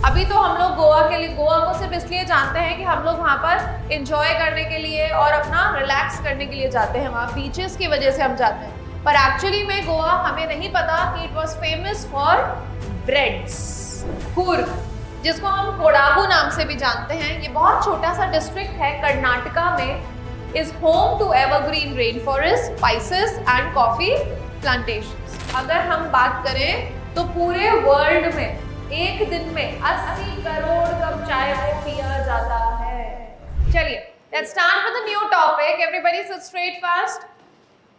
अभी तो हम लोग गोवा के लिए, गोवा को सिर्फ इसलिए जानते हैं कि हम लोग वहाँ पर एंजॉय करने के लिए और अपना रिलैक्स करने के लिए जाते हैं, वहाँ बीचेस की वजह से हम जाते हैं। पर एक्चुअली में गोवा हमें नहीं पता कि it was famous for breads. Coorg, जिसको हम कोडागु नाम से भी जानते हैं, ये बहुत छोटा सा डिस्ट्रिक्ट है कर्नाटका में, is home to evergreen rain forest, spices and coffee plantations. अगर हम बात करें तो पूरे वर्ल्ड में एक दिन में 80 करोड़ कप चाय को पिया जाता है। चलिए, let's start with a new topic. Everybody sit straight fast.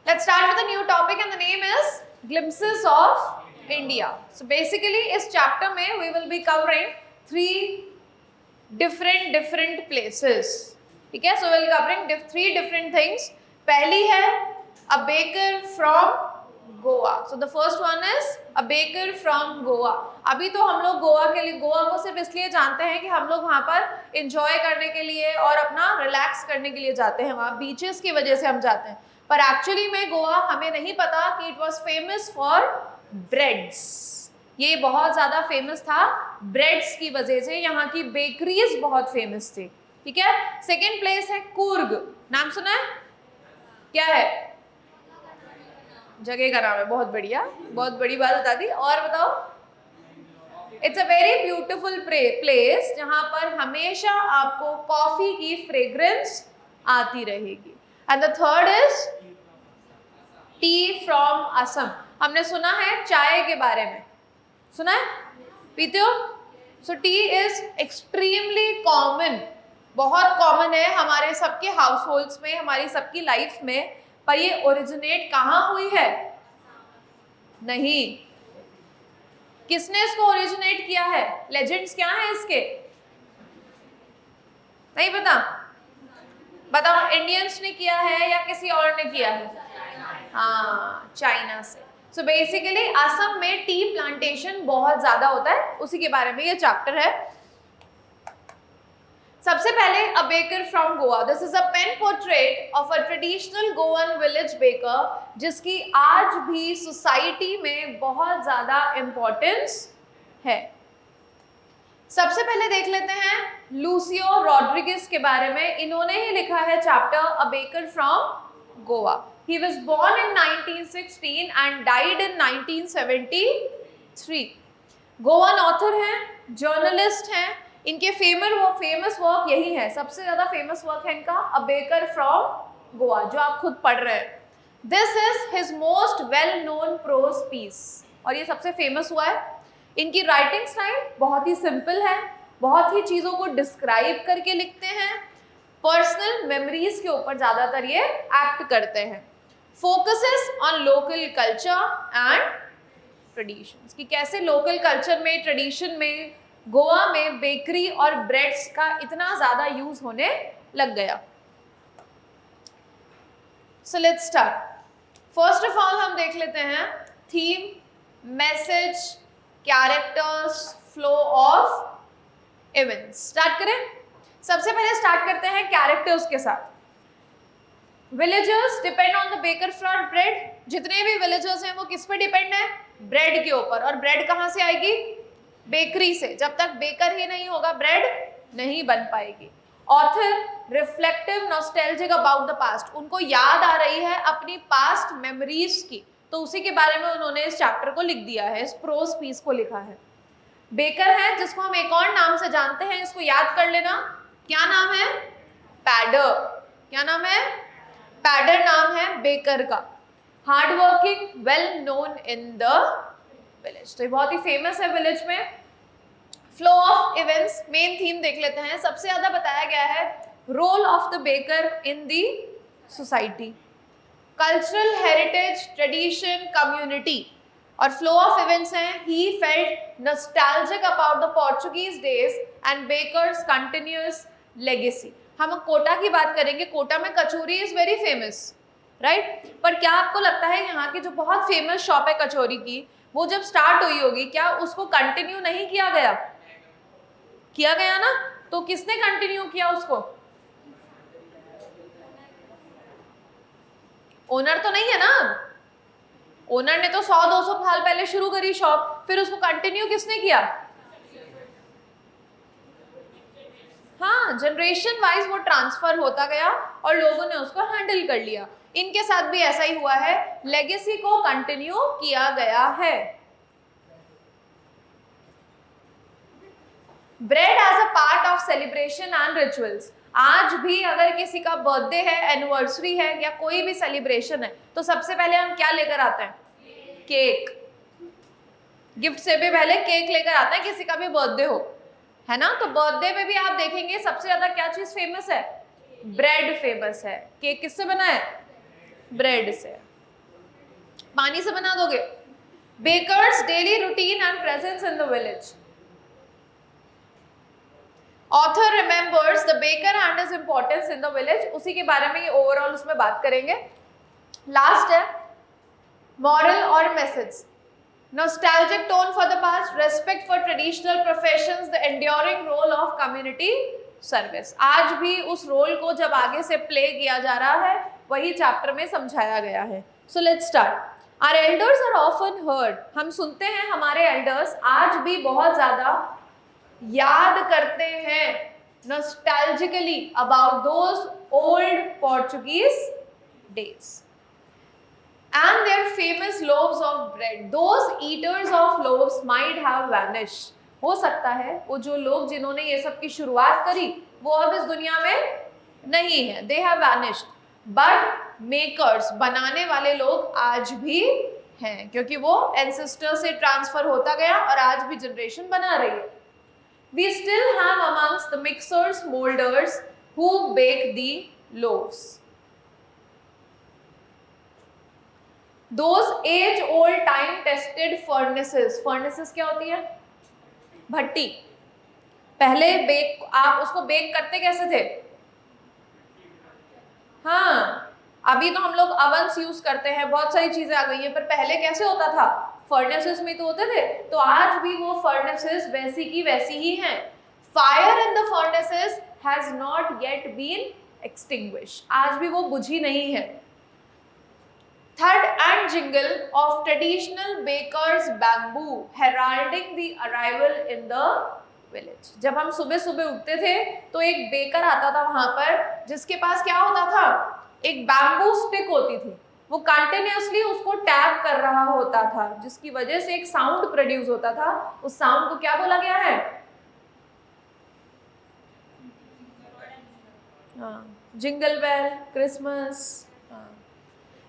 Let's start with a new topic and the name is Glimpses of India. So basically इस chapter में we will be covering 3 different places. ठीक है? So we will be covering 3 different things. पहली है a baker from Goa. So the first one is a baker from Goa. अभी तो हम लोग गोवा के लिए, गोवा को सिर्फ इसलिए जानते हैं कि हम लोग वहाँ पर एंजॉय करने के लिए और अपना रिलैक्स करने के लिए जाते हैं, वहाँ बीचेस की वजह से हम जाते हैं। पर एक्चुअली में गोवा हमें नहीं पता कि it was famous for breads. ये बहुत ज़्यादा फेमस था ब्रेड्स की वजह से, यहाँ की बेकरीज बहुत फेमस थी। ठीक है? सेकेंड प्लेस है कूर्ग। नाम सुना है? क्या है? जगह का नाम है। बहुत बढ़िया, बहुत बड़ी बात बता दी। और बताओ? It's a very beautiful place जहां पर हमेशा आपको कॉफी की फ्रेग्रेंस आती रहेगी। And the third is T from Assam. हमने सुना है चाय के बारे में, सुना है? पीते हो? So T is extremely common, बहुत कॉमन है हमारे सबके हाउस होल्ड्स में, हमारी सबकी लाइफ में। पर ये ओरिजिनेट कहाँ हुई है? नहीं। किसने इसको ओरिजिनेट किया है? लेजेंड्स क्या है इसके? नहीं पता? बताओ, इंडियंस ने किया है या किसी और ने किया है? हाँ, चाइना से। सो बेसिकली असम में टी प्लांटेशन बहुत ज्यादा होता है, उसी के बारे में ये चैप्टर है। सबसे पहले a baker from Goa. This is a pen portrait of a traditional Goan village baker, जिसकी आज भी सोसाइटी में बहुत ज्यादा इंपॉर्टेंस है। सबसे पहले देख लेते हैं लूसियो रॉड्रिगेज के बारे में। इन्होंने ही लिखा है chapter a baker from Goa. He was born in 1916 and died in 1973। Goan author हैं, जर्नलिस्ट हैं। इनके फेमस वर्क यही है, सबसे ज्यादा फेमस वर्क है इनका अ बेकर फ्रॉम गोवा, जो आप खुद पढ़ रहे हैं। This is his most well known prose piece, और ये सबसे फेमस हुआ है। इनकी राइटिंग स्टाइल बहुत ही सिंपल है, बहुत ही चीजों को डिस्क्राइब करके लिखते हैं, पर्सनल मेमोरीज के ऊपर ज्यादातर ये एक्ट करते हैं। Focuses on local culture and traditions, कि कैसे लोकल कल्चर में, ट्रेडिशन में गोवा में बेकरी और ब्रेड्स का इतना ज्यादा यूज होने लग गया। So let's start. First of all हम देख लेते हैं theme, message, characters, flow of events. Start करें। सबसे पहले स्टार्ट करते हैं कैरेक्टर्स के साथ। Villagers depend on the baker for bread. जितने भी विलेजर्स हैं वो किस पे डिपेंड है? ब्रेड के ऊपर। और ब्रेड कहाँ से आएगी? बेकरी से। जब तक बेकर ही नहीं होगा ब्रेड नहीं बन पाएगी। Author reflective nostalgic about the past, उनको याद आ रही है अपनी पास्ट मेमोरीज की, तो उसी के बारे में उन्होंने इस चैप्टर को लिख दिया है, इस प्रोज पीस को लिखा है। बेकर है जिसको हम एक और नाम से जानते हैं, इसको याद कर लेना। क्या नाम है? पैडर। क्या नाम है? पैडर नाम है बेकर का। Hard working, well known in the village, तो ये बहुत ही फेमस है विलेज में। Flow of events, main theme देख लेते हैं। सबसे ज्यादा बताया गया है role of the baker in the society, cultural heritage, tradition, community. और फ्लो ऑफ इवेंट्स हैं, he felt nostalgic about the Portuguese days and bakers continuous legacy. हम कोटा की बात करेंगे, कोटा में kachori is very famous, right? पर क्या आपको लगता है यहाँ की जो बहुत फेमस शॉप है कचौरी की, वो जब स्टार्ट हुई होगी, क्या उसको कंटिन्यू नहीं किया गया? किया गया ना। तो किसने कंटिन्यू किया उसको? ओनर तो नहीं है ना। ओनर ने तो 100-200 साल पहले शुरू करी शॉप, फिर उसको कंटिन्यू किसने किया? जनरेशन वाइज वो ट्रांसफर होता गया और लोगों ने उसको हैंडल कर लिया। इनके साथ भी ऐसा ही हुआ है, लेगेसी को कंटिन्यू किया गया है। Bread as a part of celebration and rituals. आज भी अगर किसी का बर्थडे है, एनिवर्सरी है या कोई भी सेलिब्रेशन है तो सबसे पहले हम क्या लेकर आते हैं? केक। गिफ्ट से भी पहले केक लेकर आते हैं, किसी का भी बर्थडे हो, है ना। तो बर्थडे में भी आप देखेंगे सबसे ज्यादा क्या चीज फेमस है? ब्रेड फेमस है। केक किससे बना है? ब्रेड से। पानी से बना दोगे? Bakers daily routine and presence in the village. Author remembers the baker and his importance in the village. उसी के बारे में ये ओवरऑल उसमें बात करेंगे। लास्ट है मॉरल और message. Nostalgic tone for the past, respect for traditional professions, the enduring role of community service. आज भी उस रोल को जब आगे से प्ले किया जा रहा है वही चैप्टर में समझाया गया है। So let's start. Our elders are often heard. हम सुनते हैं हमारे elders आज भी बहुत ज्यादा याद करते हैं nostalgically about those old Portuguese days. And their famous loaves of bread. Those eaters of loaves might have vanished. हो सकता है वो जो लोग जिन्होंने ये सब की शुरुआत करी वो अब इस दुनिया में नहीं है। They have vanished. But makers, बनाने वाले लोग आज भी हैं, क्योंकि वो ancestor से ट्रांसफर होता गया और आज भी जनरेशन बना रही है। We still have amongst the mixers, molders who bake the loaves. Those age-old time-tested furnaces. Furnaces क्या होती है? भट्टी। पहले बेक, आप उसको बेक करते कैसे थे? हाँ, अभी तो हम लोग ovens यूज करते हैं, बहुत सारी चीजें आ गई हैं, पर पहले कैसे होता था? फर्नेसेस में तो होते थे। तो आज भी वो फर्नेसेस वैसी की वैसी ही हैं। Fire in the furnaces has not yet been extinguished. आज भी वो बुझी नहीं है। Thud and jingle of traditional bakers' bamboo heralding the arrival in the village. जब हम सुबह सुबह उठते थे तो एक बेकर आता था वहां पर, जिसके पास क्या होता था? एक बैम्बू स्टिक होती थी। वो कंटिन्यूअसली उसको टैप कर रहा होता था, जिसकी वजह से एक साउंड प्रोड्यूस होता था। उस साउंड को क्या बोला गया है? Jingle bell, Christmas.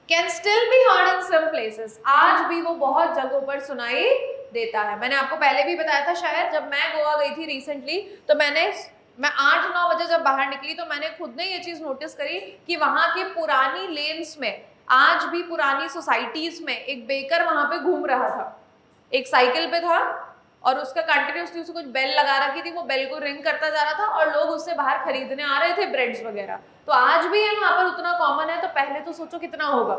Can still be heard in some places. आज भी वो बहुत जगहों पर सुनाई देता है। मैंने आपको पहले भी बताया था शायद, जब मैं गोवा गई थी रिसेंटली, तो मैं 8-9 बजे जब बाहर निकली तो मैंने खुद ने ये चीज नोटिस करी कि वहाँ की पुरानी लेन्स में, आज भी पुरानी सोसाइटीज में एक बेकर वहां पे घूम रहा था। एक साइकिल पे था और उसका कंटिन्यूसली उसको कुछ बेल लगा रखी थी, वो बेल को रिंग करता जा रहा था और लोग उससे बाहर खरीदने आ रहे थे ब्रेड्स वगैरह। तो आज भी है वहां पर उतना कॉमन है। तो पहले तो सोचो कितना होगा।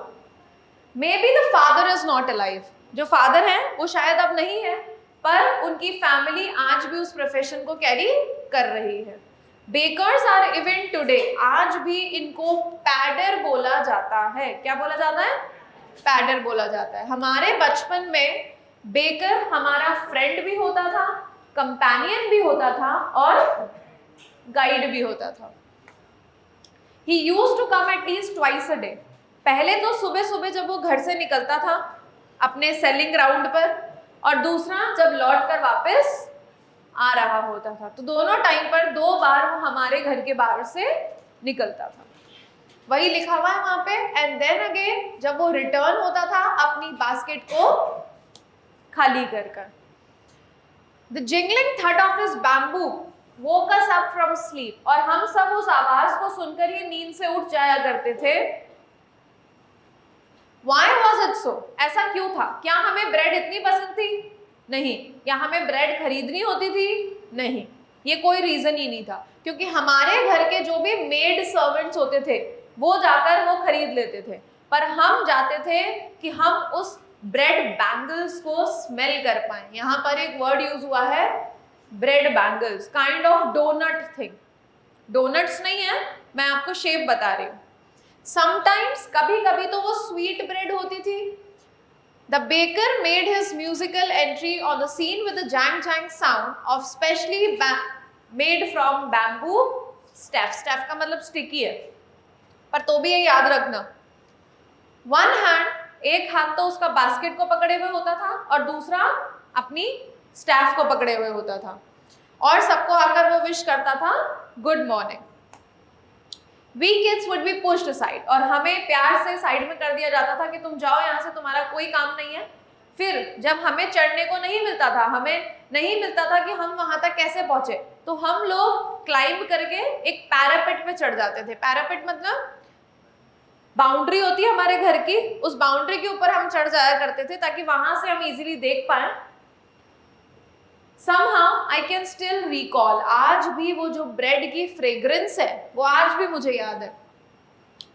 May be the father is not alive. जो फादर है वो शायद अब नहीं है, पर उनकी फैमिली आज भी उस प्रोफेशन को कैरी कर रही है। Bakers are even today. आज भी इनको पैडर बोला जाता है। क्या बोला जाता है? पैडर बोला जाता है। हमारे बचपन में बेकर हमारा फ्रेंड भी होता था, कंपेनियन भी होता था और गाइड भी होता था। He used to come at least twice a day. पहले तो सुबह सुबह जब वो घर से निकलता था अपने सेलिंग ग्राउंड पर, और दूसरा जब लौट कर वापस आ रहा होता था। तो दोनों टाइम पर 2 बार वो हमारे घर के बाहर से निकलता था। वही लिखा हुआ है वहां पे। एंड देन अगेन जब वो रिटर्न होता था अपनी बास्केट को खाली कर। The jingling thud of his bamboo woke us up from sleep. और हम सब उस आवाज को सुनकर ही नींद से उठ जाया करते थे। Why was it so? ऐसा क्यों था? क्या हमें ब्रेड इतनी पसंद थी? नहीं। या हमें ब्रेड खरीदनी होती थी? नहीं। ये कोई रीजन ही नहीं था, क्योंकि हमारे घर के जो भी मेड सर्वेंट्स होते थे वो जाकर वो खरीद लेते थे, पर हम जाते थे कि हम उस ब्रेड बैंगल्स को स्मेल कर पाए। यहाँ पर एक वर्ड यूज हुआ है, bread bangles, kind of doughnut thing. Doughnuts नहीं है, मैं आपको शेप बता रही हूँ। समटाइम्स, कभी कभी तो वो स्वीट ब्रेड होती थी। The baker made his musical entry on the scene with the jhang jhang sound of specially made from bamboo staff, staff का मतलब स्टिकी है, पर तो भी ये याद रखना, वन हैंड, एक हाथ तो उसका बास्केट को पकड़े हुए होता था और दूसरा अपनी स्टाफ को पकड़े हुए होता था, और सबको आकर वो विश करता था good morning. We kids would be pushed aside, और हमें प्यार से साइड में कर दिया जाता था कि तुम जाओ यहाँ से, तुम्हारा कोई काम नहीं है। फिर जब हमें चढ़ने को नहीं मिलता था, हमें नहीं मिलता था कि हम वहां तक कैसे पहुंचे, तो हम लोग क्लाइंब करके एक पैरापेट पे चढ़ जाते थे। पैरापेट मतलब बाउंड्री होती है हमारे घर की, उस बाउंड्री के ऊपर हम चढ़ जाया करते थे ताकि वहां से हम इजीली देख पाए। Somehow I can still recall, आज भी वो जो ब्रेड की फ्रेग्रेंस है वो आज भी मुझे याद है।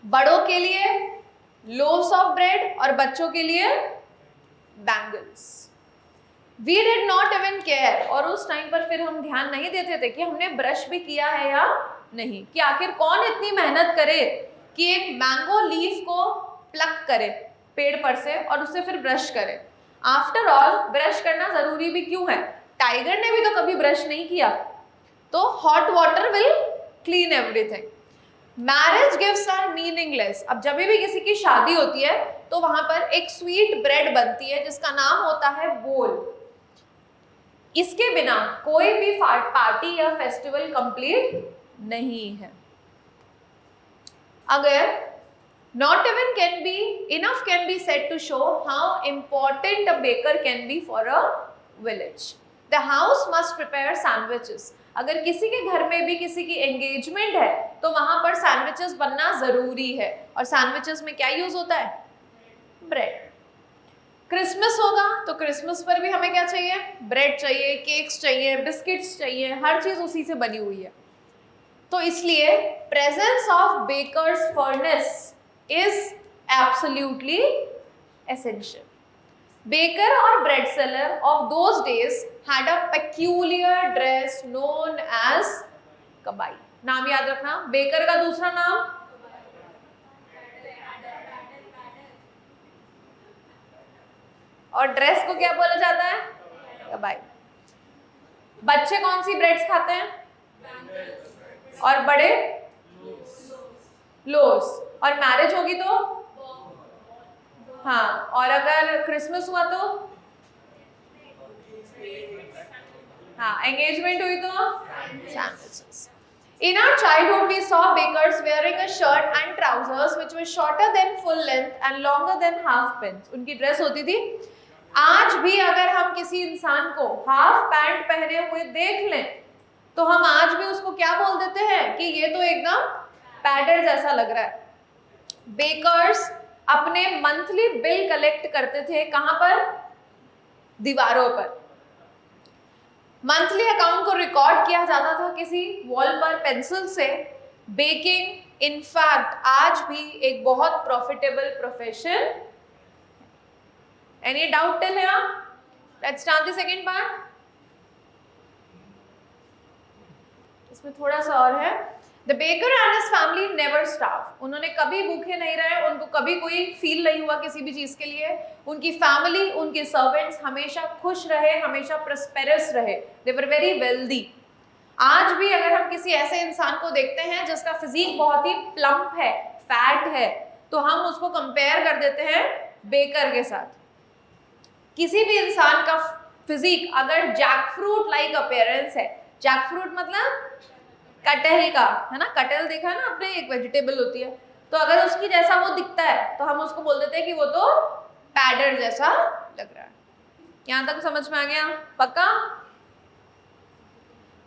बड़ों के लिए लोव्स ऑफ ब्रेड और बच्चों के लिए bangles. We did not even care, और उस टाइम पर फिर हम ध्यान नहीं देते थे कि हमने ब्रश भी किया है या नहीं, कि आखिर कौन इतनी मेहनत करे कि एक मैंगो लीफ को प्लक करे पेड़ पर से और उससे फिर ब्रश करे। आफ्टर ऑल ब्रश करना जरूरी भी क्यों है? टाइगर ने भी तो कभी ब्रश नहीं किया, तो hot water will clean everything. Marriage gifts are meaningless. अब जब भी किसी की शादी होती है तो वहां पर एक स्वीट ब्रेड बनती है जिसका नाम होता है बोल। इसके बिना कोई भी पार्टी या फेस्टिवल कंप्लीट नहीं है। अगर not even enough can be said to show how important a baker can be for a village. The house must prepare sandwiches. अगर किसी के घर में भी किसी की एंगेजमेंट है तो वहां पर सैंडविचेस बनना जरूरी है, और सैंडविचेस में क्या यूज होता है? ब्रेड। क्रिसमस होगा तो क्रिसमस पर भी हमें क्या चाहिए? ब्रेड चाहिए, केक्स चाहिए, बिस्किट्स चाहिए, हर चीज उसी से बनी हुई है। तो इसलिए presence of bakers furnace is absolutely essential. Baker or bread seller of those days had a peculiar dress known as kabai. नाम याद रखना, बेकर का दूसरा नाम और ड्रेस को क्या बोला जाता है? कबाई। बच्चे कौन सी ब्रेड्स खाते हैं? और बड़े लोस। और मैरिज होगी तो हाँ, और अगर क्रिसमस हुआ तो हाँ, एंगेजमेंट हुई तो sandwiches. In our childhood, we saw bakers wearing a shirt and trousers which were shorter than full length and longer than half pants. उनकी ड्रेस होती थी। आज भी अगर हम किसी इंसान को हाफ पैंट पहने हुए देख लें तो हम आज भी उसको क्या बोल देते हैं कि ये तो एकदम पैडर जैसा लग रहा है। बेकर्स अपने मंथली बिल कलेक्ट करते थे कहां पर? दीवारों पर। मंथली अकाउंट को रिकॉर्ड किया जाता था किसी वॉल पर पेंसिल से। बेकिंग इनफैक्ट आज भी एक बहुत profitable profession. Any doubt till here? Let's start the second part. इसमें थोड़ा सा और है। The baker and his family never starved. उन्होंने कभी भूखे नहीं रहे, उनको कभी कोई फील नहीं हुआ किसी भी चीज के लिए। उनकी फैमिली, उनके सर्वेंट्स हमेशा खुश रहे, हमेशा प्रस्पेरस रहे। They were very wealthy. आज भी अगर हम किसी ऐसे इंसान को देखते हैं जिसका फिजिक बहुत ही प्लम्प है, फैट है, तो हम उसको कंपेयर कर देते हैं बेकर के साथ। किसी भी इंसान का फिजिक अगर जैकफ्रूट लाइक अपीयरेंस है, जैकफ्रूट मतलब कटहल का, है ना? कटहल देखा है ना आपने, एक वेजिटेबल होती है, तो अगर उसकी जैसा वो दिखता है तो हम उसको बोल देते हैं कि वो तो पैडर जैसा लग रहा है। यहां तक समझ में आ गया? पक्का?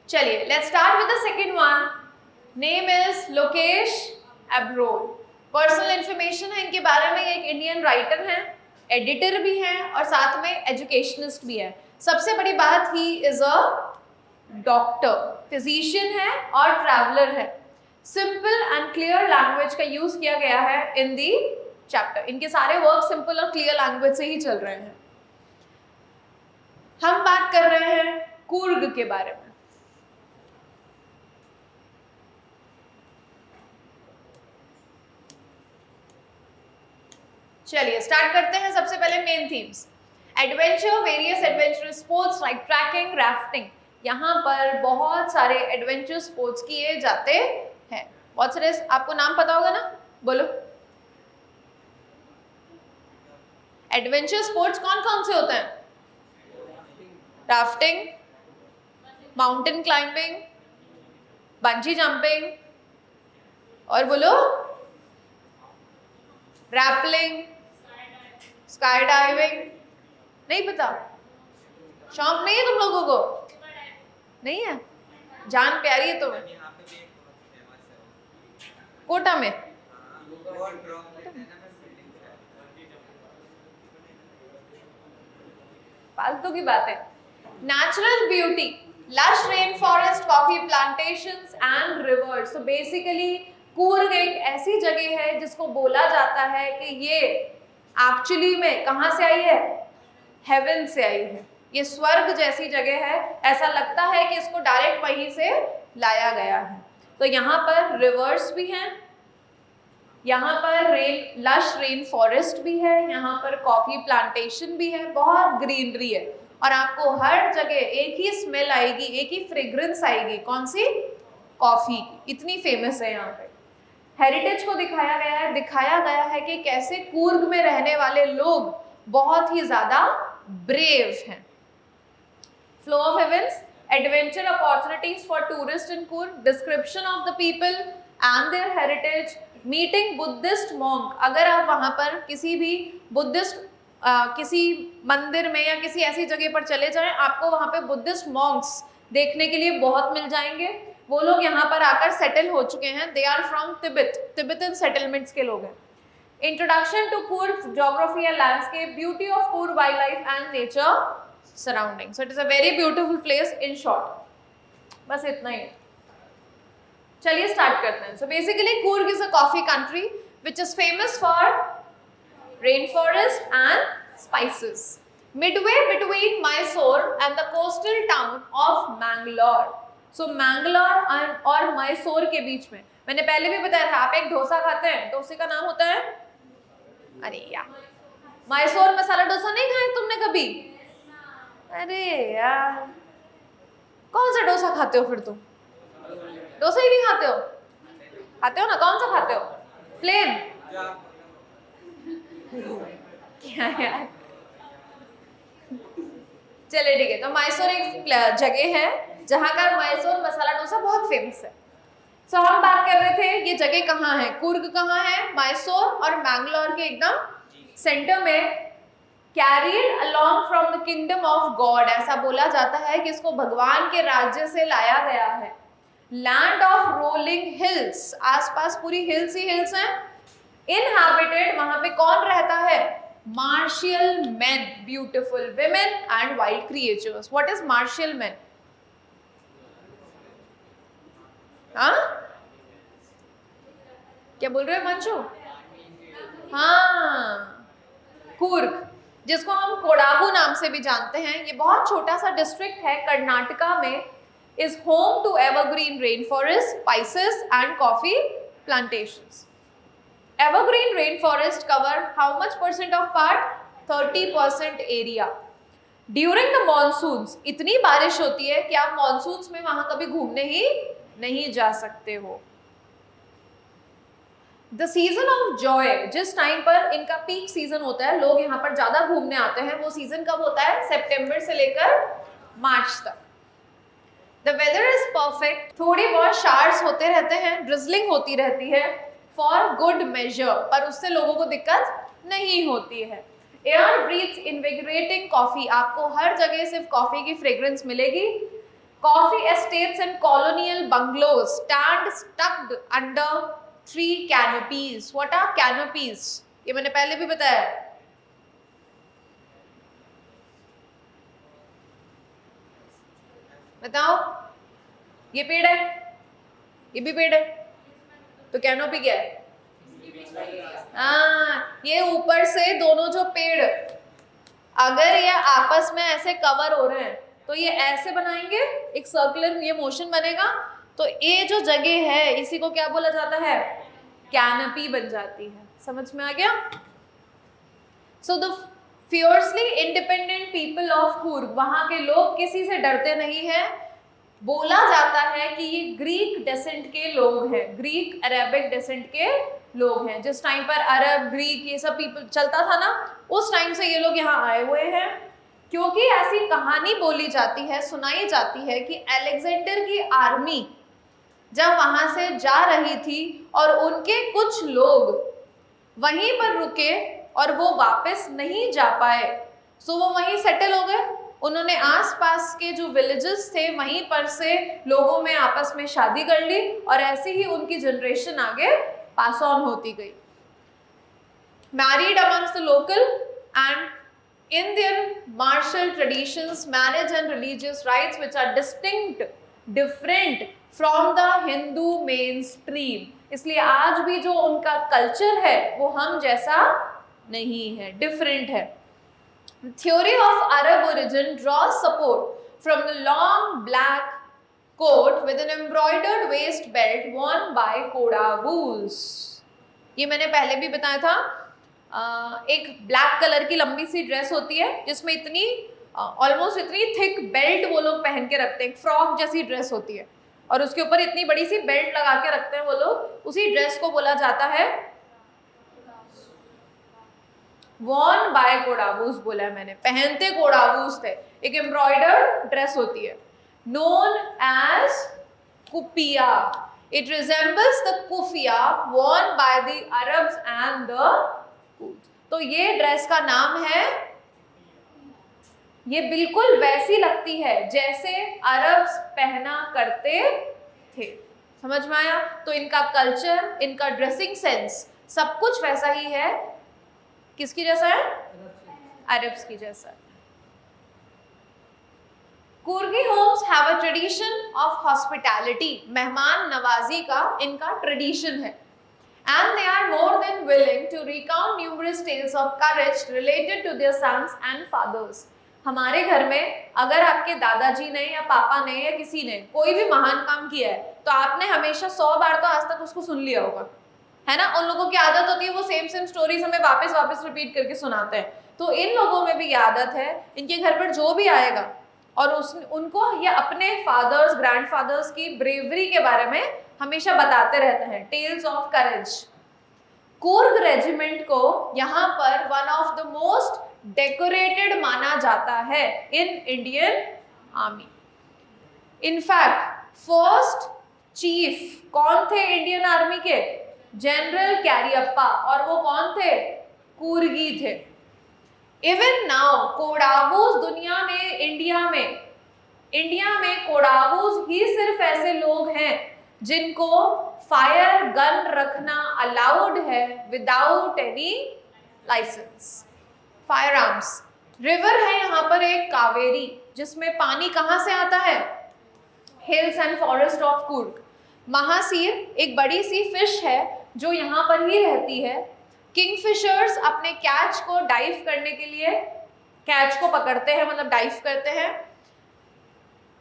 चलिए, let's start with the second one. Name is Lokesh Abrol. Personal information है इनके बारे में। एक इंडियन राइटर हैं, एडिटर भी हैं और साथ में एजुकेशनिस्ट भी है। सबसे बड़ी बात, he is a doctor, physician है और ट्रैवलर है। सिंपल एंड क्लियर लैंग्वेज का यूज किया गया है इन दी चैप्टर। इनके सारे वर्क सिंपल और क्लियर लैंग्वेज से ही चल रहे हैं। हम बात कर रहे हैं कूर्ग के बारे में। चलिए स्टार्ट करते हैं। सबसे पहले main themes. Adventure, various adventurous sports like trekking, rafting. यहाँ पर बहुत सारे एडवेंचर स्पोर्ट्स किए जाते हैं। बहुत सारे, आपको नाम पता होगा ना, बोलो। एडवेंचर स्पोर्ट्स कौन कौन से होते हैं? Rafting, mountain climbing, bungee jumping, और बोलो, रैपलिंग, स्काई डाइविंग। नहीं पता? शौक नहीं है तुम लोगों को? नहीं है? जान प्यारी है तुम्हें? कोटा में? फालतू की बात है। Natural beauty, lush rain forest, coffee plantations and reverse. तो बेसिकली कूर्ग एक ऐसी जगह है जिसको बोला जाता है कि ये एक्चुअली में कहाँ से आई है? हेवन से आई है। ये स्वर्ग जैसी जगह है, ऐसा लगता है कि इसको डायरेक्ट वहीं से लाया गया है। तो यहाँ पर रिवर्स भी हैं, यहाँ पर लश रेन फॉरेस्ट भी है, यहाँ पर कॉफी प्लांटेशन भी है, बहुत ग्रीनरी है, और आपको हर जगह एक ही स्मेल आएगी, एक ही फ्रेग्रेंस आएगी। कौन सी? कॉफी की। इतनी फेमस है यहाँ पे। हेरिटेज को दिखाया गया है कि कैसे कूर्ग में रहने वाले लोग बहुत ही ज्यादा ब्रेव हैं। Flow of events, adventure opportunities for tourist in Coorg, description of the people and their heritage, meeting Buddhist monk. अगर आप वहां पर किसी भी बुद्धिस्ट किसी मंदिर में या किसी ऐसी जगह पर चले जाएं, आपको वहां पे बुद्धिस्ट मॉन्क्स देखने के लिए बहुत मिल जाएंगे। वो लोग यहाँ पर आकर सेटल हो चुके हैं। They are from Tibet, Tibetan settlements के लोग हैं। Introduction to Coorg geography and landscape, beauty of Coorg wild life and nature surrounding. So it is a very beautiful place in short. बस इतना ही। चलिए स्टार्ट करते हैं। So basically Coorg is a coffee country which is famous for rain forest and spices. Midway between Mysore and the coastal town of Mangalore. So Mangalore और मैसूर के बीच में, मैंने पहले भी बताया था, आप एक डोसा खाते हैं, डोसे का नाम होता है, अरे यार, मैसूर मसाला डोसा नहीं खाया तुमने कभी? अरे यार, कौन सा डोसा खाते हो फिर तुम? डोसा ही नहीं खाते हो? खाते हो ना, कौन सा खाते हो? प्लेन? क्या यार, चले ठीक है। तो मैसूर एक जगह है जहां का मैसूर मसाला डोसा बहुत फेमस है। सो हम बात कर रहे थे ये जगह कहाँ है, कूर्ग कहाँ है? मैसूर और मैंगलोर के एकदम सेंटर में। Carried along from the kingdom of God, ऐसा बोला जाता है कि इसको भगवान के राज्य से लाया गया है। लैंड ऑफ रोलिंग हिल्स, आसपास पूरी हिल्स ही हिल्स हैं। इनहैबिटेड, वहां पे कौन रहता है? Martial main, beautiful women and wild creatures. What is martial main? हाँ, क्या बोल रहे हो मंजू? हाँ, कूर्ग, जिसको हम कोडागु नाम से भी जानते हैं, ये बहुत छोटा सा डिस्ट्रिक्ट है कर्नाटका में, is home to evergreen rainforest, spices and coffee plantations. Evergreen rainforest cover how much percent of part? 30% area. During the monsoons, इतनी बारिश होती है कि आप monsoons में वहां कभी घूमने ही नहीं जा सकते हो। द सीजन ऑफ जॉय, जिस टाइम पर इनका पीक सीजन होता है, लोग यहाँ पर ज्यादा घूमने आते हैं, वो सीजन कब होता है? सितंबर से लेकर मार्च तक। द वेदर इज परफेक्ट, थोड़ी बहुत शावर्स होते रहते हैं, ड्रिजलिंग होती रहती है फॉर गुड मेजर, पर उससे लोगों को दिक्कत नहीं होती है। एयर ब्रीथ्स इनविगरेटिंग कॉफी, आपको हर जगह सिर्फ कॉफी की फ्रेग्रेंस मिलेगी। Coffee estates and colonial bungalows stand tucked under tree canopies. What are canopies? ये मैंने पहले भी बताया। बताओ, ये पेड़ है, ये भी पेड़ है, तो कैनोपी क्या है? हाँ, ये ऊपर से दोनों जो पेड़ अगर ये आपस में ऐसे कवर हो रहे हैं तो ये ऐसे बनाएंगे, एक सर्कुलर ये मोशन बनेगा, तो ये जो जगह है इसी को क्या बोला जाता है? कैनोपी बन जाती है। समझ में आ गया? So the fiercely independent people of Coorg, वहां के लोग किसी से डरते नहीं हैं। बोला जाता है कि ये ग्रीक डेसेंट के लोग हैं, ग्रीक अरेबिक डेसेंट के लोग हैं। जिस टाइम पर अरब ग्रीक ये सब पीपल चलता था ना, उस टाइम से ये लोग यहाँ आए हुए हैं। क्योंकि ऐसी कहानी बोली जाती है, सुनाई जाती है कि अलेक्जेंडर की आर्मी जब वहां से जा रही थी और उनके कुछ लोग वहीं पर रुके और वो वापस नहीं जा पाए, सो वो वहीं सेटल हो गए। उन्होंने आसपास के जो विलेजेस थे वहीं पर से लोगों में आपस में शादी कर ली और ऐसे ही उनकी जनरेशन आगे पास ऑन होती गई। Married amongst the local and in their martial traditions, marriage and religious rites which are distinct, different from the Hindu mainstream. इसलिए आज भी जो उनका कल्चर है वो हम जैसा नहीं है, डिफरेंट है। Theory of Arab origin draws support from the long black coat with an embroidered waist belt worn by Kodavus. ये मैंने पहले भी बताया था। एक ब्लैक कलर की लंबी सी ड्रेस होती है जिसमें इतनी ऑलमोस्ट इतनी थिक बेल्ट वो लोग पहन के रखते हैं, फ्रॉक जैसी ड्रेस होती है और उसके ऊपर इतनी बड़ी सी बेल्ट लगा के रखते हैं वो लोग। उसी ड्रेस को बोला जाता है वॉर्न बाय कोडावूस, बोला है मैंने, पहनते कोडावूस थे। एक एम्ब्रॉयडर्ड ड्रेस होती है known as kupya. It resembles the kufiya worn by the Arabs and the Kurds. तो ये ड्रेस का नाम है, ये बिल्कुल वैसी लगती है जैसे अरब्स पहना करते थे। समझ में आया? तो इनका कल्चर, इनका ड्रेसिंग सेंस सब कुछ वैसा ही है। किसकी जैसा है? अरब्स की जैसा। Coorgi homes have a tradition of hospitality, मेहमान नवाजी का इनका ट्रेडिशन है। And they are more than willing to recount numerous tales of courage related to their sons and fathers. हमारे घर में अगर आपके दादाजी ने या पापा ने या किसी ने कोई भी महान काम किया है तो आपने हमेशा 100 बार तो आज तक उसको सुन लिया होगा, है ना? उन लोगों की आदत होती है वो सेम स्टोरीज हमें वापस रिपीट करके सुनाते हैं। तो इन लोगों में भी ये आदत है, इनके घर पर जो भी आएगा और उनको ये अपने फादर्स ग्रैंडफादर्स की ब्रेवरी के बारे में हमेशा बताते रहते हैं, tales of courage. Coorg regiment को यहाँ पर one of the most decorated माना जाता है in Indian army. In fact first chief कौन थे इंडियन आर्मी के? जनरल कैरियप्पा, और वो कौन थे? कुर्गी थे। इवन नाउ कोडावूस दुनिया में, इंडिया में कोडावूस ही सिर्फ ऐसे लोग हैं जिनको फायर गन रखना अलाउड है without any licence. Firearms. River है यहाँ पर एक कावेरी, जिसमें पानी कहाँ से आता है? Hills and forest of Coorg. Mahseer एक बड़ी सी फिश है जो यहाँ पर ही रहती है। किंगफिशर्स अपने कैच को डाइव करने के लिए कैच को पकड़ते हैं, मतलब डाइव करते हैं।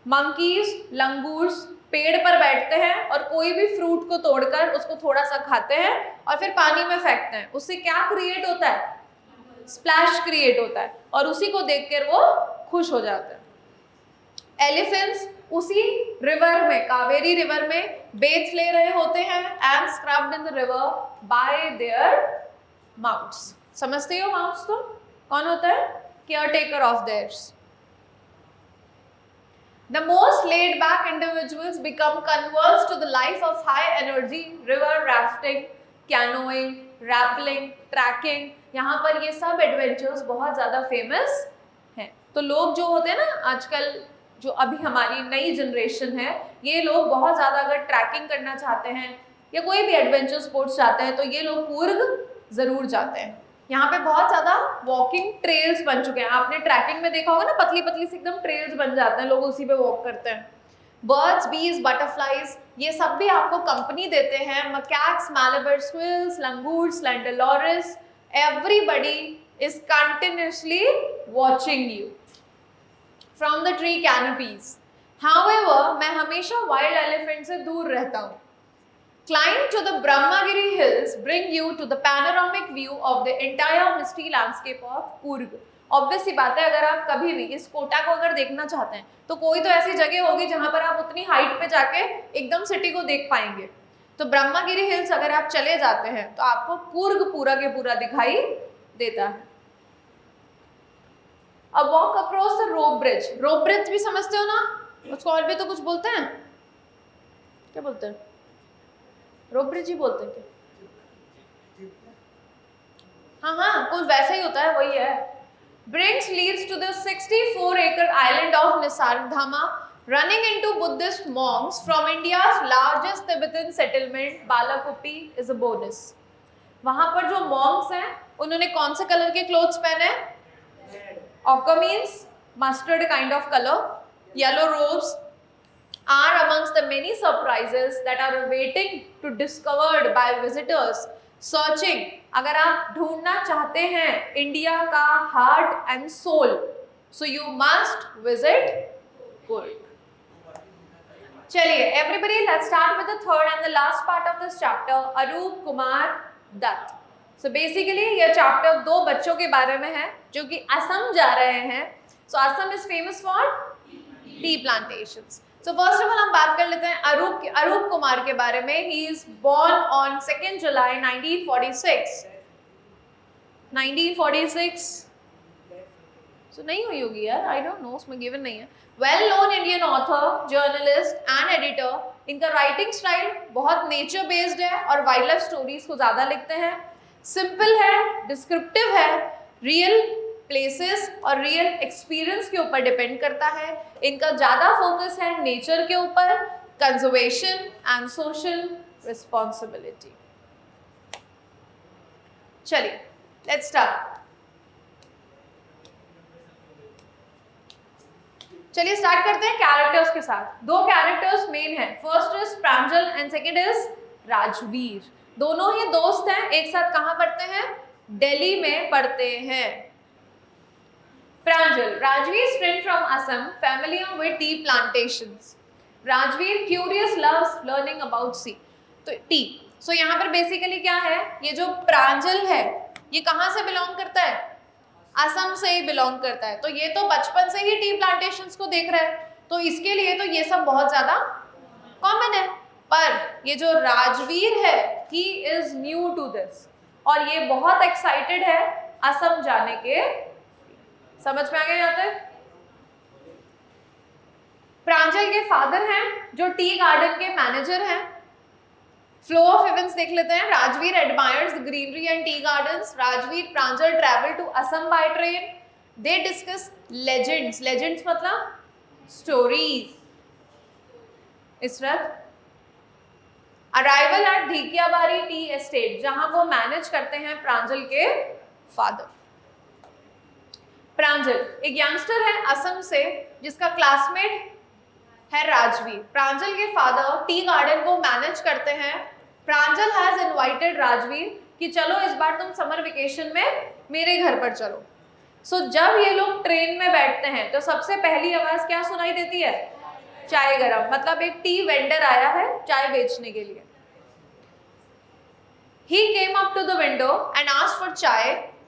मंकीज, लंगूर्स पेड़ पर बैठते हैं और कोई भी फ्रूट को तोड़कर उसको थोड़ा सा खाते हैं और फिर पानी में फेंकते हैं। उससे क्या क्रिएट होता है? स्प्लैश क्रिएट होता है और उसी को देखकर वो खुश हो जाते हैं। एलिफेंट्स उसी रिवर में, कावेरी रिवर में बेथ ले रहे होते हैं and scrubbed in the river by their mouths. समझते हो माउथ्स तो कौन होता है? Care taker of theirs. The most laid back individuals become converts to the life of high energy river rafting, canoeing, rappelling, trekking. यहाँ पर ये सब एडवेंचर्स बहुत ज़्यादा फेमस हैं। तो लोग जो होते हैं ना आजकल, जो अभी हमारी नई जनरेशन है, ये लोग बहुत ज़्यादा अगर ट्रैकिंग करना चाहते हैं या कोई भी एडवेंचर स्पोर्ट्स चाहते हैं तो ये लोग कुर्ग ज़रूर जाते हैं। यहाँ पे बहुत ज़्यादा वॉकिंग ट्रेल्स बन चुके हैं। आपने ट्रैकिंग में देखा होगा ना, पतली पतली से एकदम ट्रेल्स बन जाते हैं, लोग उसी पे वॉक करते हैं। बर्ड्स, बीज, बटरफ्लाइज ये सब भी आपको कंपनी देते हैं। मकैक्स, मैलाबर्ड स्क्विल्स, लंगूर्स, लैंडलोरस, everybody is continuously watching you from the tree canopies. However मैं हमेशा वाइल्ड एलिफेंट से दूर रहता हूँ। Climb to the Brahmagiri hills bring you to the panoramic view of the entire misty landscape of Kurg. Obvious सी बात है, अगर आप कभी भी इस कोटा को अगर देखना चाहते हैं तो कोई तो ऐसी जगह होगी जहां पर आप उतनी हाइट पे जाके एकदम सिटी को देख पाएंगे। तो ब्रह्मगिरी हिल्स अगर आप चले जाते हैं तो आपको कूर्ग पूरा के पूरा दिखाई देता है। अब walk across the rope bridge, rope bridge भी समझते हो ना, उसको और भी तो कुछ बोलते हैं, क्या बोलते हैं? रोप ब्रिज ही बोलते हैं क्या? हाँ कुछ वैसा ही होता है, वही है। Bridge leads to the 64-acre island of Nisargama, running into Buddhist monks from India's largest Tibetan settlement, Balakupi is a bonus. वहां पर जो monks हैं, उन्होंने कौन से कलर के क्लोथ्स पहने? Ochre means mustard kind of color. Yellow robes are amongst the many surprises that are awaiting to discovered by visitors searching. अगर आप ढूंढना चाहते हैं इंडिया का heart and soul, so you must visit Coorg. चलिए everybody, let's start with the third and the last part of this chapter, Arup Kumar Dutta. So basically ये chapter दो बच्चों के बारे में है जो कि असम जा रहे हैं। So Assam is famous for tea plantations. So first of all हम बात कर लेते हैं अरूप कुमार के बारे में। He is born on 2nd July 1946. 1946 so नहीं हुई होगी यार, I don't know, उसमें given नहीं है। Well known Indian author, journalist and editor। इनका राइटिंग स्टाइल बहुत नेचर बेस्ड है और वाइल्ड लाइफ स्टोरीज को ज्यादा लिखते हैं। सिंपल है, डिस्क्रिप्टिव है, रियल प्लेसेस और रियल एक्सपीरियंस के ऊपर डिपेंड करता है। इनका ज़्यादा फोकस है नेचर के ऊपर, कंजर्वेशन एंड सोशल रिस्पॉन्सिबिलिटी। चलिए लेट्स स्टार्ट। चलिए स्टार्ट करते हैं कैरेक्टर्स के साथ। दो कैरेक्टर्स मेन हैं, first is Pranjal and second is Rajveer. दोनों ही दोस्त हैं, एक साथ कहाँ पढ़ते हैं? दिल्ली में पढ़ते हैं। Pranjal, Rajveer's friend from Assam, familiar with tea plantations. Rajveer curious loves learning about tea. So यहाँ पर बेसिकली क्या है, ये जो प्रांजल है ये कहाँ से बिलोंग करता है? असम से ही बिलोंग करता है। तो ये तो बचपन से ही टी प्लांटेशंस को देख रहा है, तो इसके लिए तो ये सब बहुत ज्यादा कॉमन है। पर ये जो राजवीर है, he is new to this और ये बहुत एक्साइटेड है असम जाने के। समझ में आ गया यहाँ तक? प्रांजल के फादर हैं जो टी गार्डन के मैनेजर हैं। फ्लो ऑफ इवेंट्स देख लेते हैं। Rajvir admires the greenery and tea gardens. Rajvir Pranjal travel to Assam by train. They discuss legends. Legends मतलब स्टोरीज। इसरत arrival at Dhekiabari tea estate, जहां वो मैनेज करते हैं प्रांजल के फादर। प्रांजल एक यंगस्टर है असम से जिसका क्लासमेट है राजवीर। प्रांजल के फादर टी गार्डन को मैनेज करते हैं। प्रांजल हैज इनवाइटेड राजवीर कि चलो इस बार तुम समर वेकेशन में मेरे घर पर चलो। सो जब ये लोग ट्रेन में बैठते हैं तो सबसे पहली आवाज क्या सुनाई देती है? चाय गरम, मतलब एक टी वेंडर आया है चाय बेचने के लिए। He came up to the window and asked for chai.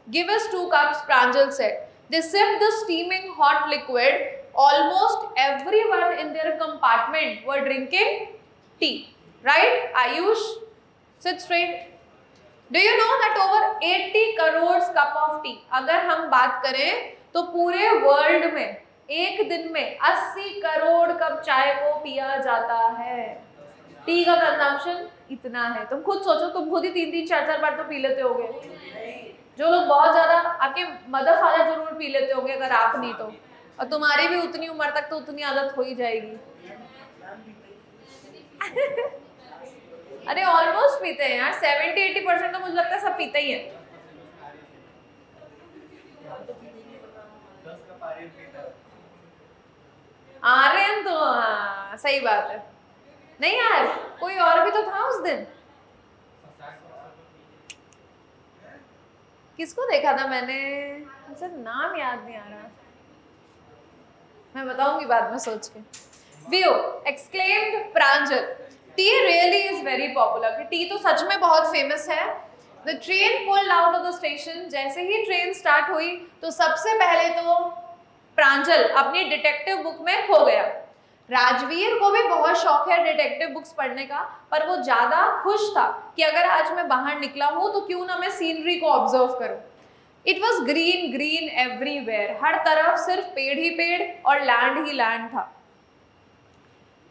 Give us 2 cups, Pranjal said. They sipped the steaming hot liquid. Almost everyone in their compartment were drinking tea. Right? Ayush, sit straight. Do you know that over 80 crores cup of tea? अगर हम बात करें तो पूरे world में एक दिन में 80 करोड़ कप चाय को पिया जाता है। टी का कंजम्पशन इतना है। तुम खुद सोचो, तुम खुद ही 3-3, 4-4 बार तो पी लेते होगे। जो लोग बहुत ज्यादा, आपके मदर फादर जरूर पी लेते होंगे, अगर आप नहीं तो, और तुम्हारी भी उतनी उम्र तक तो उतनी आदत हो ही जाएगी। अरे ऑलमोस्ट पीते हैं यार, 70-80% तो मुझे लगता है सब पीते ही हैं। आर्यन तो हाँ सही बात है। नहीं यार, कोई और भी तो था उस दिन। किसको देखा था मैंने, मुझे नाम याद नहीं आ रहा, मैं बताऊंगी बाद में सोच के। View, exclaimed Pranjal, T really is very popular. T तो सच में बहुत फेमस है। The train pulled out of the station. जैसे ही ट्रेन स्टार्ट हुई तो सबसे पहले तो प्रांजल अपनी डिटेक्टिव बुक में खो गया। राजवीर को भी बहुत शौक है डिटेक्टिव बुक्स पढ़ने का, पर वो ज्यादा खुश था कि अगर आज मैं बाहर निकला हूं तो क्यों ना मैं सीनरी को ऑब्जर्व करूं। It was green green everywhere, हर तरफ सिर्फ पेड़ ही पेड़ और लैंड ही लैंड था।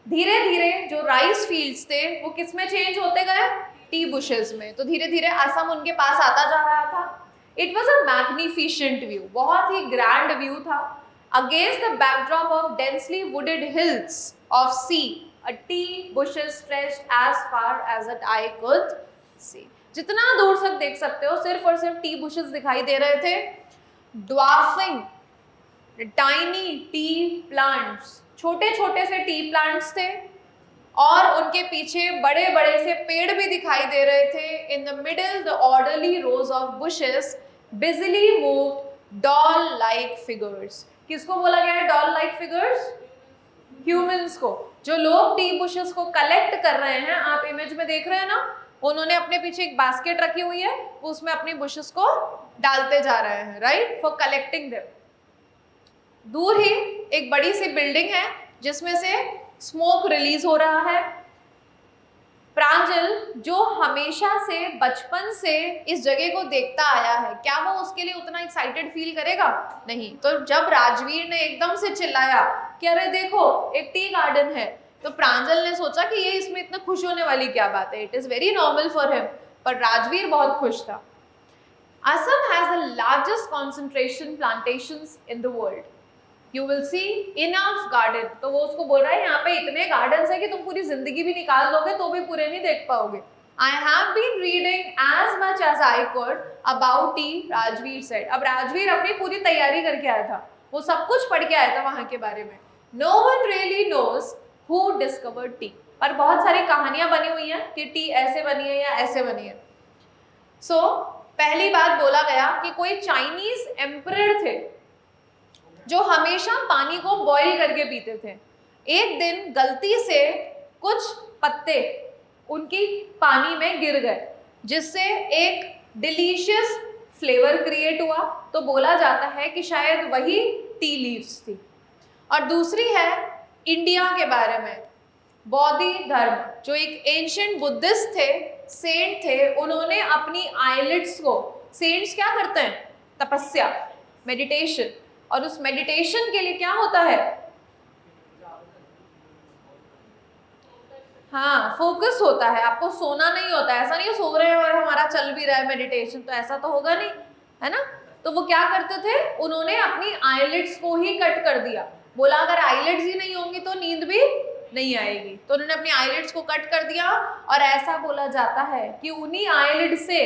धीरे धीरे जो राइस फील्ड्स थे वो किस में चेंज होते गए, टी बुशेस में। तो धीरे धीरे असम उनके पास आता जा रहा था। It was a magnificent view, बहुत ही ग्रैंड व्यू था। Against the backdrop of densely wooded hills of सी, a tea bushes stretched as far as that eye could see। जितना दूर तक देख सकते हो सिर्फ और सिर्फ टी बुशेस दिखाई दे रहे थे। ड्वार्फिंग टाइनी टी प्लांट्स, छोटे छोटे से टी प्लांट्स थे और उनके पीछे बड़े बड़े से पेड़ भी दिखाई दे रहे थे। In the middle the orderly rose of bushes बिजली मूव्ड डॉल लाइक फिगर्स। किसको बोला गया है डॉल लाइक फिगर्स? ह्यूमंस को। जो लोग टी बुशेस को कलेक्ट कर रहे हैं, आप इमेज में देख रहे हैं ना, उन्होंने अपने पीछे एक बास्केट रखी हुई है, उसमें अपनी बुशेस को डालते जा रहे हैं, राइट, फॉर कलेक्टिंग देम। दूर ही एक बड़ी सी बिल्डिंग है जिसमें से स्मोक रिलीज हो रहा है। प्रांजल जो हमेशा से बचपन से इस जगह को देखता आया है, क्या वो उसके लिए उतना एक्साइटेड फील करेगा? नहीं। तो जब राजवीर ने एकदम से चिल्लाया कि अरे देखो एक टी गार्डन है, तो प्रांजल ने सोचा कि ये इसमें इतना खुश होने वाली क्या बात है, it is very normal for him. पर राजवीर बहुत खुश था। Assam has the largest concentration plantations in the world. You will see enough garden। तो वो उसको बोल रहा है यहाँ पे इतने गार्डन्स है कि तुम पूरी जिंदगी भी निकाल दोगे तो भी पूरे नहीं देख पाओगे। I have been reading as much as I could about tea, Rajveer said। अब राजवीर अपनी पूरी तैयारी करके आया था, वो सब कुछ पढ़ के आया था वहां के बारे में। No one really knows who discovered tea। पर बहुत सारी कहानियां बनी हुई हैं कि टी ऐसे बनी है या ऐसे बनी है। So पहली बात बोला गया कि कोई चाइनीज एम्परर थे जो हमेशा पानी को बॉईल करके पीते थे। एक दिन गलती से कुछ पत्ते उनकी पानी में गिर गए, जिससे एक डिलीशियस फ्लेवर क्रिएट हुआ। तो बोला जाता है कि शायद वही टी लीव्स थी। और दूसरी है इंडिया के बारे में। बौद्धि धर्म, जो एक एंशिएंट बुद्धिस्ट थे, सेंट थे, उन्होंने अपनी आईलिड्स को, सेंट्स क्या करते हैं? तपस्या, मेडिटेशन। और उस मेडिटेशन के लिए क्या होता है? हाँ, फोकस होता है। आपको सोना नहीं होता है, ऐसा नहीं सो रहे हैं और हमारा चल भी रहा है मेडिटेशन, तो ऐसा तो होगा नहीं, है ना। तो वो क्या करते थे, उन्होंने अपनी आईलिड्स को ही कट कर दिया। बोला अगर आईलिड्स ही नहीं होंगी तो नींद भी नहीं आएगी। तो उन्होंने अपनी आईलिड्स को कट कर दिया और ऐसा बोला जाता है कि उन्हीं आईलिड से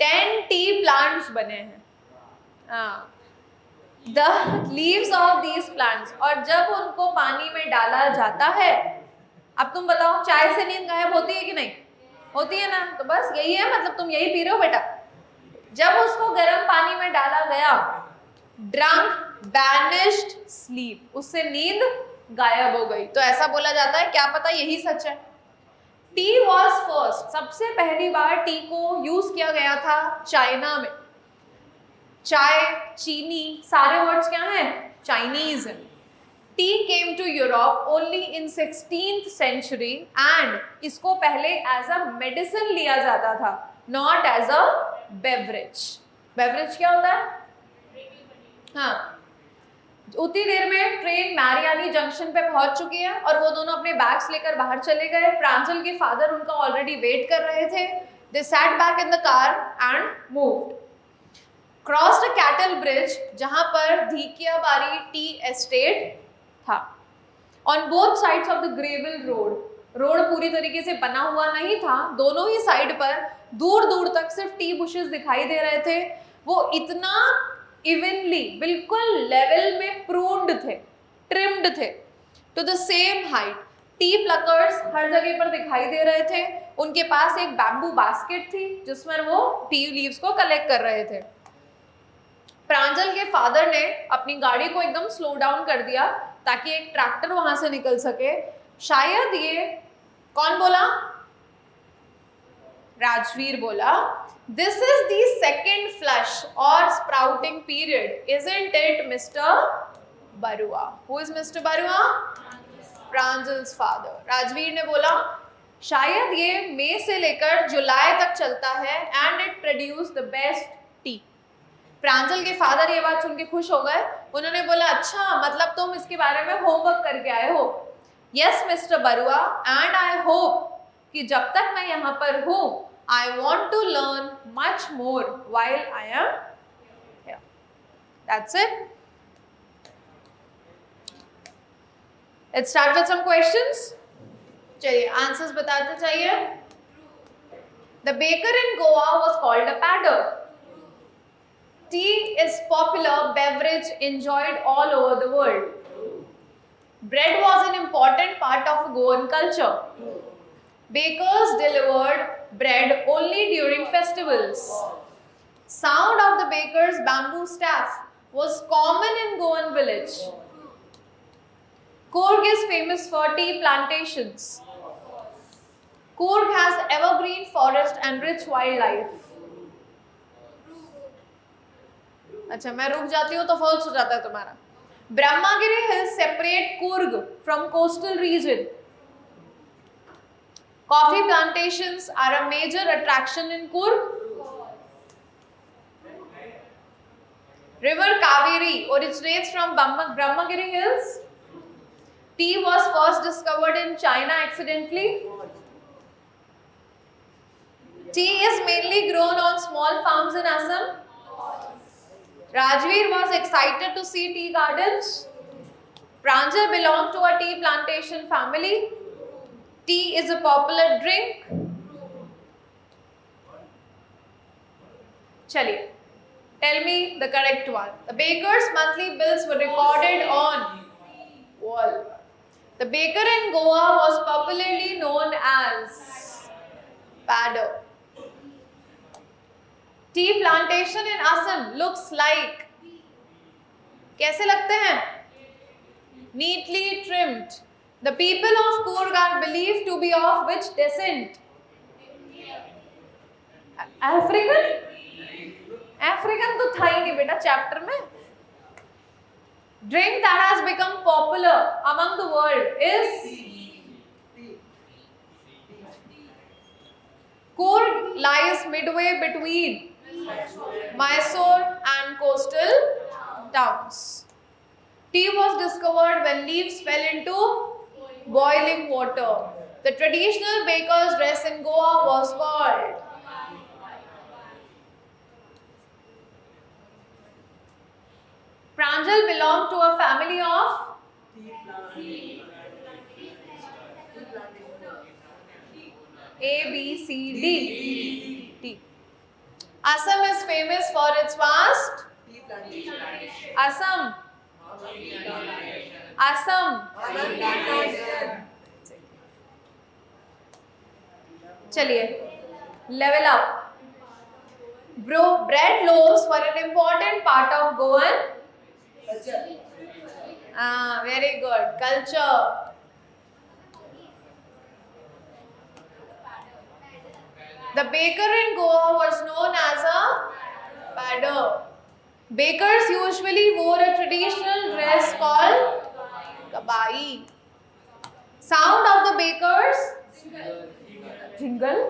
10 टी प्लांट्स बने हैं। हाँ, The leaves of these plants। और जब उनको पानी में डाला जाता है, अब तुम बताओ चाय से नींद गायब होती है कि नहीं होती है ना? तो बस यही है, मतलब तुम यही पी रहे हो बेटा। जब उसको गर्म पानी में डाला गया, ड्रंक बैनिश्ड स्लीप, उससे नींद गायब हो गई। तो ऐसा बोला जाता है, क्या पता यही सच है। टी वॉज फर्स्ट, सबसे पहली बार टी को यूज किया गया था चाइना में। चाय, चीनी, सारे वर्ड्स क्या हैं? चाइनीज हैं। Tea came to Europe only in 16th century and इसको पहले एज अ मेडिसिन लिया जाता था, not as a beverage. Beverage क्या होता है? हाँ, उतनी देर में ट्रेन मैरियानी जंक्शन पे पहुंच चुकी है और वो दोनों अपने बैग्स लेकर बाहर चले गए। प्रांजल के फादर उनका ऑलरेडी वेट कर रहे थे। They sat back in the car and moved. Crossed a cattle bridge, जहां पर धीकियाबारी टी एस्टेट था। On both sides of the gravel road पूरी तरीके से बना हुआ नहीं था, दोनों ही साइड पर दूर दूर तक सिर्फ टी बुशेस दिखाई दे रहे थे। वो इतना इवनली, बिल्कुल लेवल में प्रून्ड थे, ट्रिम्ड थे to the same height. Tea pluckers हर जगह पर दिखाई दे रहे थे। उनके पास एक बैम्बू बास्केट थी जिसमें वो टी लीव्स को कलेक्ट कर रहे थे। प्रांजल के फादर ने अपनी गाड़ी को एकदम स्लो डाउन कर दिया ताकि एक ट्रैक्टर वहां से निकल सके। शायद ये कौन बोला? राजवीर बोला, This is the second flush or sprouting period, isn't it, Mr. Barua? Who is Mr. Barua? प्रांजल's father. Rajveer ने बोला शायद ये मई से लेकर जुलाई तक चलता है and it produce the best tea. प्रांजल के फादर ये बात सुन के खुश हो गए. उन्होंने बोला अच्छा मतलब तुम इसके बारे में होमवर्क करके आए हो. Yes, Mr. Barua, and I hope कि जब तक मैं यहाँ पर हूँ I want to learn much more while I am here. That's it. Let's start with some questions. चलिए answers बताते चाहिए. The baker in Goa was called a padder. Tea is popular beverage enjoyed all over the world. Bread was an important part of Goan culture. Bakers delivered bread only during festivals. Sound of the baker's bamboo staff was common in Goan village. Coorg is famous for tea plantations. Coorg has evergreen forest and rich wildlife. अच्छा मैं रुक जाती हूँ तो false हो जाता है तुम्हारा. Brahmagiri hills separate Coorg from coastal region. Coffee plantations are a major attraction in Coorg. River Kaveri originates from Brahmagiri hills. Tea was first discovered in China accidentally. Tea is mainly grown on small farms in Assam. Rajveer was excited to see tea gardens. Pranjal belonged to a tea plantation family. Tea is a popular drink. Chaliye, tell me the correct one. The baker's monthly bills were recorded on wall. The baker in Goa was popularly known as padder. Tea plantation in Assam looks like. कैसे लगते हैं? Neatly trimmed. The people of Coorg are believed to be of which descent? African? African तो था ही नहीं बेटा chapter में. Drink that has become popular among the world is Coorg lies midway between Mysore and coastal towns. Tea was discovered when leaves fell into boiling water. The traditional baker's dress in Goa was called. Pranjal belonged to a family of A, B, C, D. T. Assam is famous for its vast. Assam. चलिए, level up. Bread loaves were an important part of Goan culture. Very good. Culture. The baker in Goa was known as a padder. Bakers usually wore a traditional dress called kabai. Sound of the bakers? Jingle?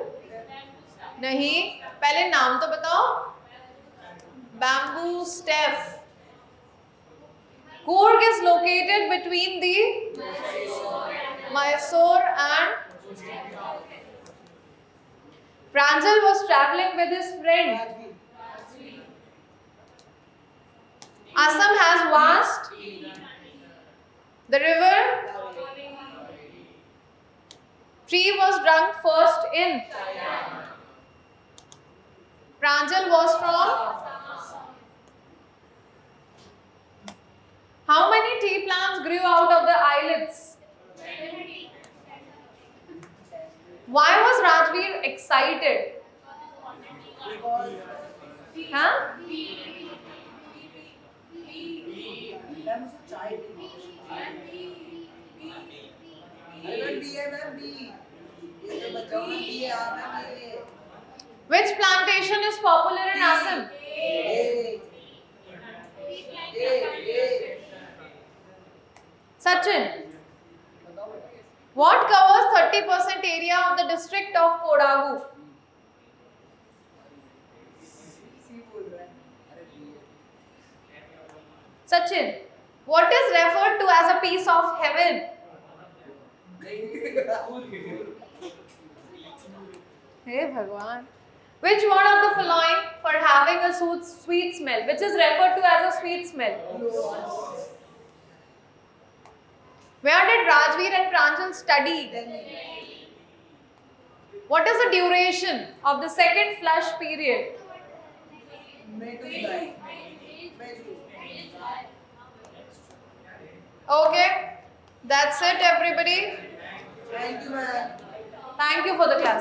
नहीं, पहले नाम तो बताओ. Bamboo staff. Coorg is located between the Mysore and Pranjal was traveling with his friend. Assam has vast. The river Tree was drunk first in. Pranjal was from. How many tea plants grew out of the islets? Why was Rajveer excited? Huh? Which plantation is popular in Assam? Sachin. What covers 30% area of the district of Kodagu? Sachin. What is referred to as a piece of heaven? Hey Bhagwan. Which one of the following for having a sweet smell? Which is referred to as a sweet smell? Where did Rajveer and Pranjal study? What is the duration of the second flush period? Okay, that's it everybody. Thank you, ma'am. Thank you for the class.